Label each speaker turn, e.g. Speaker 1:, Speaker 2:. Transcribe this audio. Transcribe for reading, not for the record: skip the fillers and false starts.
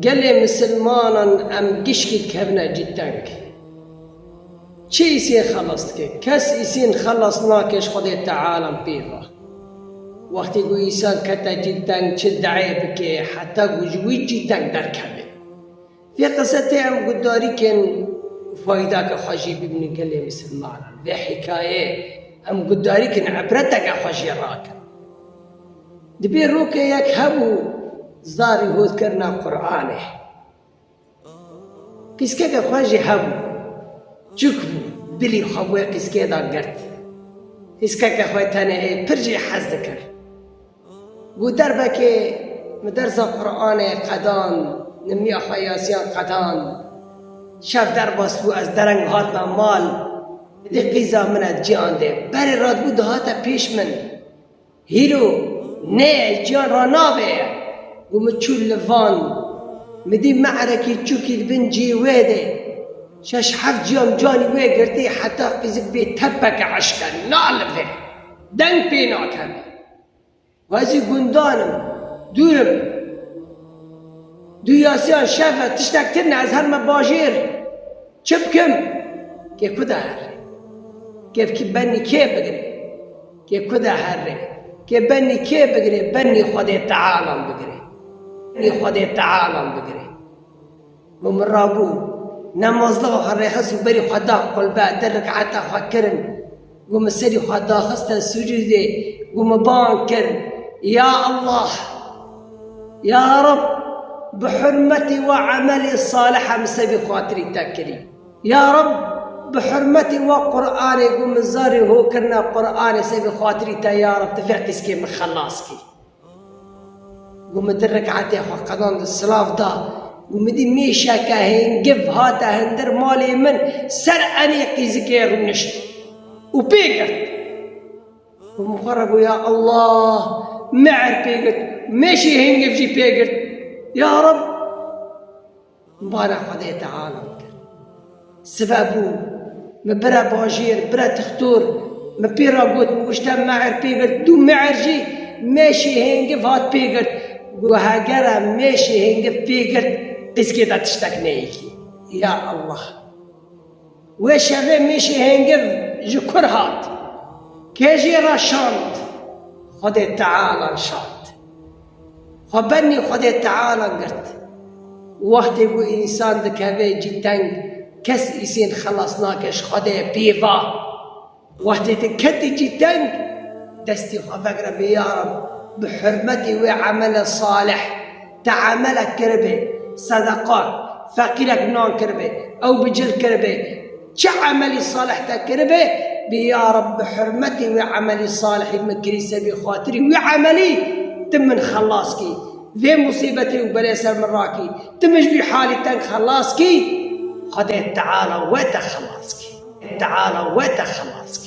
Speaker 1: قال مسلمانا ام قشكت كهبنا جدنك چه ایسین خلصت که کس ایسین خلصناکش خود تعالى بيضا وقتی گو ایسان کتا جدنگ چه دعی بکه حتی گو جوی جدنگ در کمه في قصتي ام قداري كان فايداك خاشي بابن قال مسلمانا في حكاية ام قداري كان عبرتك خاشي راك دبي روك ياك هبو زاري هو ذكرنا قرآنه كيسكا خاشي هبو جكبو بلي خبوه كيسكا دا قرت كيسكا خوي تاني برجي حز ذكر ودربك مدرسة قرآنه قدان نمی آخایاسیان قطان شف در باسبو از درنگ هات مال دی قیزا من جان ده بر راد بود هات پیش من هیرو نه جان را نابه و مچول لفان مدی معرکی چوکی بنجی ویده شش حف جانی وی گرتی حتی قیزک بی تبک عشکن نالفه دنگ پینا کمی وازی گندانم دورم دو یاسیان شفت تشتکترن از هر مباجیر چه بکم؟ که کده هره که بنی که بگره که کده هره که بنی که بگره بنی خود تعالى بگره بنی خود تعالى بگره و من رابو نمازلغ خره خسو بری خدا قلبه در رکعتا فکرن و مسری خدا خستا سجوده و مبان کرن یا الله یا رب بحرمتي وعملي الصالح مسبي خاطري تاكري يا رب بحرمتي وقرآني قوم الزاري هو كرنا قرآني سبي خاطري تا يا رب تفعت سكي من خلاصكي قوم درك عاتي قضان الصلاف دا قوم دي ميشا كاهين قف هاتا هندر مالي من سر أنيقي زكير ونشت وبيقت ومخرجوا يا الله معر بيقت ماشي هنقف جي بيقت يا رب مبارك خدي تعالى سببو مبرا باجير برا تختور مبيرا قوت مقشتا معر بيقر دو معرجي ماشي هنقف هات بيقر وهاقرا ماشي هنقف بيقر قسكي تشتك نيكي يا الله وشغي ماشي هنقف جكر هات كيجي راشانت خدي تعالى شانت خبرني خدي تعالى قرت وقت يقول إنسان ذكاوي جداً كس إسين خلصناكش خدي بيفا وقت تكتي جداً دستي خفق ربي يا رب بحرمتي وعمل الصالح تعملك كربه صدقات فقيرك نون كربه أو بجل كربه عملي صالح تكربه بيا رب بحرمتي وعملي صالح مكري سبي خاطري وعملي تم خلاصكي ذي مصيبتي وبلاي سر مراكي تمش بحالي تنك خلاصكي خدي تعالى وتخلصكي تعالى وتخلصكي